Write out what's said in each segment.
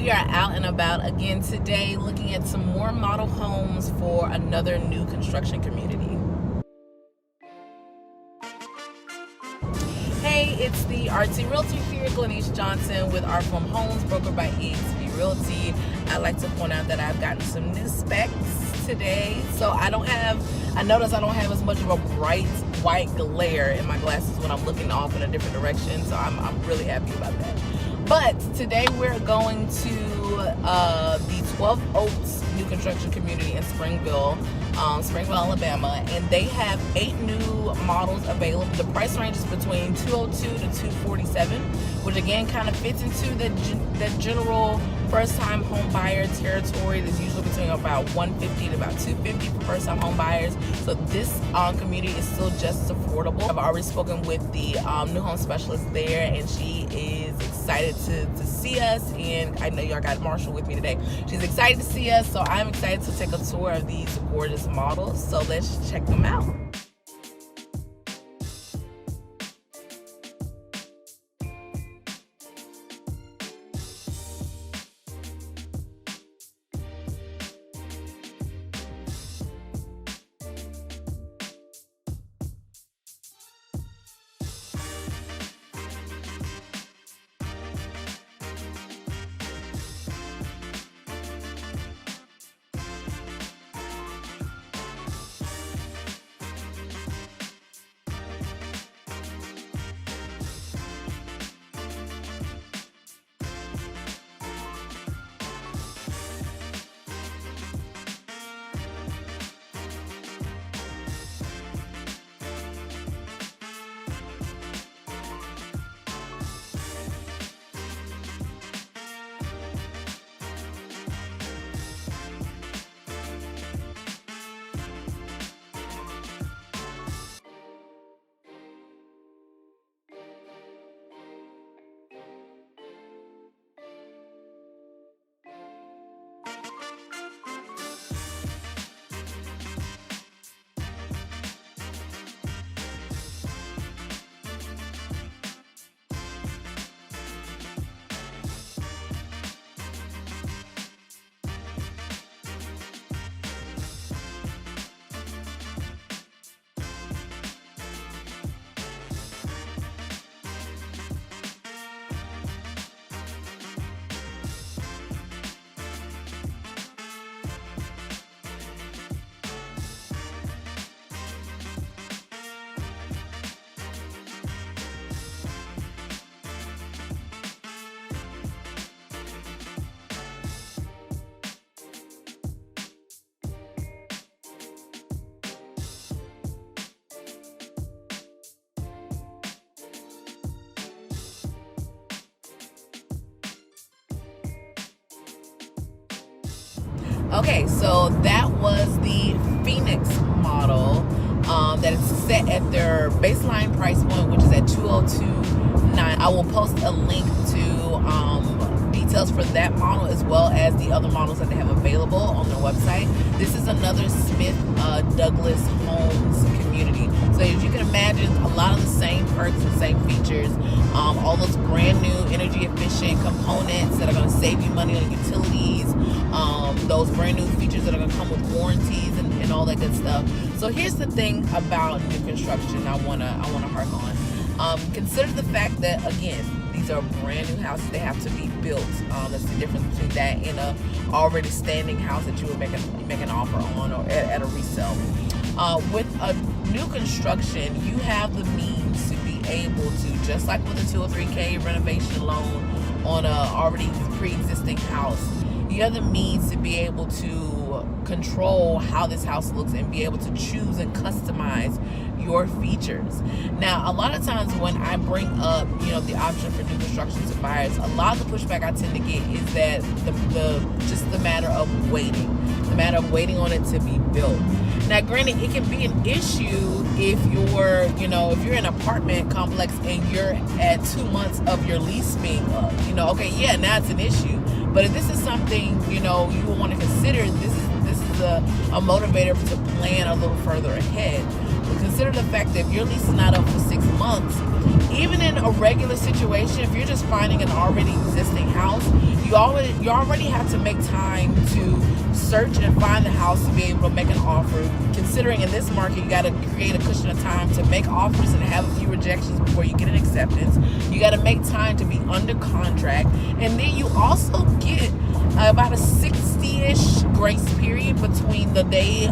we are out and about again today looking at some more model homes for another new construction community. Hey, it's the RT Realty here, Glenisha Johnson with artformhomes, brokered by EXP Realty. I'd like to point out that I've gotten some new specs today. So I notice I don't have as much of a bright white glare in my glasses when I'm looking off in a different direction. So I'm really happy about that. But today we're going to the 12 Oaks new construction community in Springville, Alabama, and they have 8 new models available. The price range is between $202 to $247, which again kind of fits into the general first-time home buyer territory. That's usually between about $150 to about $250 for first-time home buyers. So this community is still just as affordable. I've already spoken with the new home specialist there, and she is excited to see us. And I know y'all got Marshall with me today. She's excited to see us, so I'm excited to take a tour of these gorgeous models. So let's check them out. Okay, so that was the Phoenix model that is set at their baseline price point, which is at $202.9. I will post a link to details for that model as well as the other models that they have available on their website. This is another Smith Douglas Homes community. So as you can imagine, a lot of the same perks and same features, all those brand new energy efficient components that are going to save you money on utilities, those brand new features that are going to come with warranties and all that good stuff. So here's the thing about new construction I want to harp on. Consider the fact that, again, these are brand new houses. They have to be built. That's the difference between that and a already standing house that you would make an offer on or at a resale. With a new construction, you have the means to be able to, just like with a 203K renovation loan on a already pre-existing house, you have the means to be able to control how this house looks and be able to choose and customize your features. Now, a lot of times when I bring up, the option for new construction to buyers, a lot of the pushback I tend to get is that the matter of waiting on it to be built. Now, granted, it can be an issue if you're in an apartment complex and you're at 2 months of your lease being up. Okay, yeah, now it's an issue. But if this is something, you will want to consider, this is a motivator to plan a little further ahead. But consider the fact that if your lease is not up for 6 months even in a regular situation, if you're just finding an already existing house, you already have to make time to search and find the house to be able to make an offer. Considering in this market, you got to create a cushion of time to make offers and have a few rejections before you get an acceptance. You got to make time to be under contract, and then you also get about a 60-ish grace period between the day,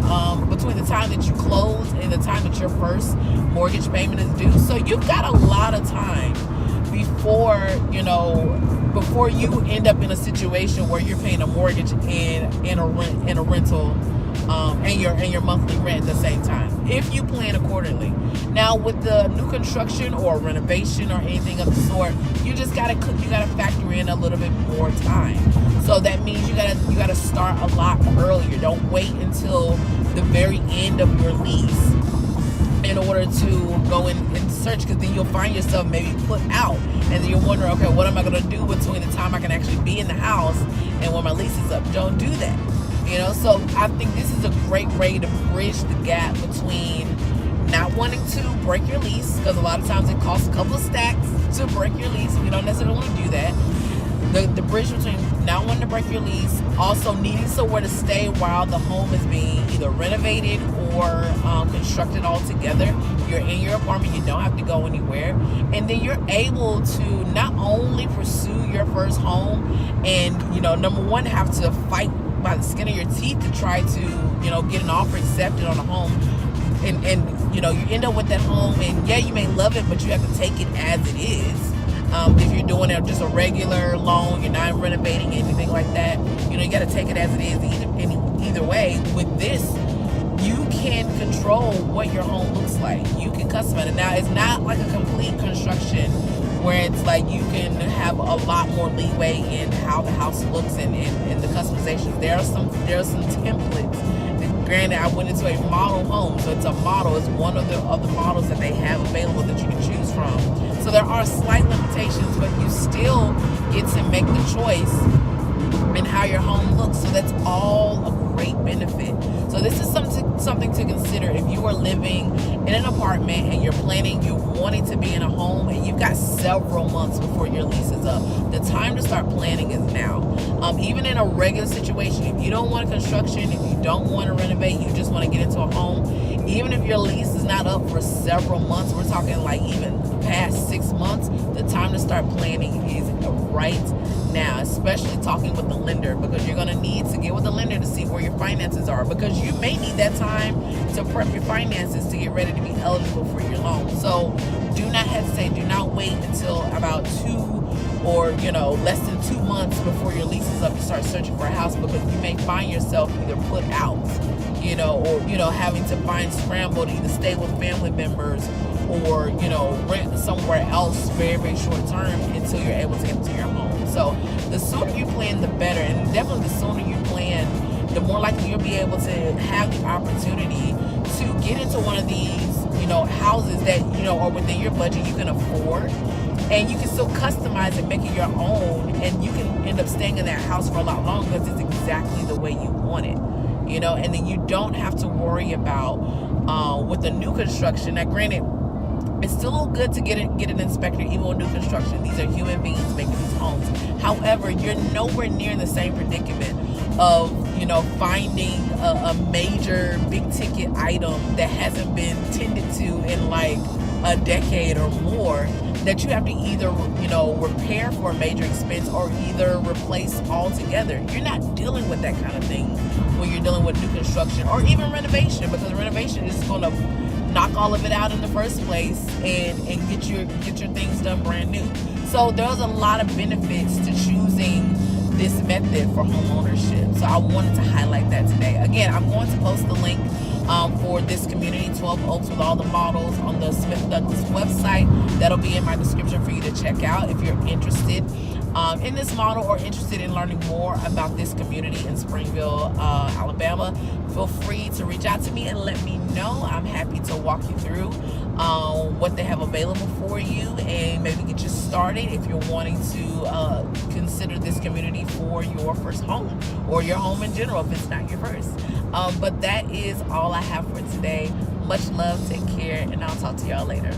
between the time that you close and the time that your first mortgage payment is due. So you've got a lot of time before you end up in a situation where you're paying a mortgage and a rental, and your monthly rent at the same time, if you plan accordingly. Now, with the new construction or renovation or anything of the sort, you gotta factor in a little bit more time. So that means you gotta start a lot earlier. Don't wait until the very end of your lease in order to go and search, because then you'll find yourself maybe put out, and then you're wondering, okay, what am I going to do between the time I can actually be in the house and when my lease is up? Don't do that. So I think this is a great way to bridge the gap between not wanting to break your lease, because a lot of times it costs a couple of stacks to break your lease. We don't necessarily want to do that. The bridge between not wanting to break your lease, also needing somewhere to stay while the home is being either renovated or constructed all together. You're in your apartment, you don't have to go anywhere, and then you're able to not only pursue your first home and number one, have to fight by the skin of your teeth to try to get an offer accepted on a home, and you end up with that home, and yeah, you may love it, but you have to take it as it is. If you're doing just a regular loan, you're not renovating anything like that, you got to take it as it is. Either way, with this, you can control what your home looks like. You can customize it. Now, it's not like a complete construction where it's like you can have a lot more leeway in how the house looks and the customizations. There are some templates. And granted, I went into a model home, so it's a model. It's one of the models that they have available that you can choose from. So there are slight limitations, but you still get to make the choice in how your home looks. So that's all a great benefit. So this is something to consider if you are living in an apartment and you're wanting to be in a home, and you've got several months before your lease is up. The time to start planning is now. Even in a regular situation, if you don't want a construction, if you don't want to renovate, you just want to get into a home, even if your lease is not up for several months, we're talking like even past 6 months, the time to start planning is right now, especially talking with the lender, because you're going to need to get with the lender to see where your finances are, because you may need that time to prep your finances to get ready to be eligible for your loan. So do not hesitate. Do not wait until about 2 or less than 2 months before your lease is up to start searching for a house, because you may find yourself either put out, or having to scramble to either stay with family members or rent somewhere else very, very short term until you're able to get into your home. So the sooner you plan, the better, and definitely the sooner you plan, the more likely you'll be able to have the opportunity to get into one of these houses that are within your budget, you can afford, and you can still customize and make it your own, and you can end up staying in that house for a lot longer because it's exactly the way you want it. And then you don't have to worry about with the new construction. Now, granted, it's still good to get an inspector even with new construction. These are human beings making these homes. However, you're nowhere near the same predicament of finding a major big ticket item that hasn't been tended to in like a decade or more, that you have to either repair for a major expense or either replace altogether. You're not dealing with that kind of thing when you're dealing with new construction or even renovation, because renovation is going to knock all of it out in the first place and get your things done brand new. So there's a lot of benefits to choosing this method for home ownership. So I wanted to highlight that today. Again, I'm going to post the link for this community, 12 Oaks, with all the models on the Smith Douglas website. That'll be in my description for you to check out if you're interested in this model or interested in learning more about this community in Springville, Alabama. Feel free to reach out to me and let me know. I'm happy to walk you through what they have available for you and maybe get you started if you're wanting to consider this community for your first home or your home in general if it's not your first. But that is all I have for today. Much love, take care, and I'll talk to y'all later.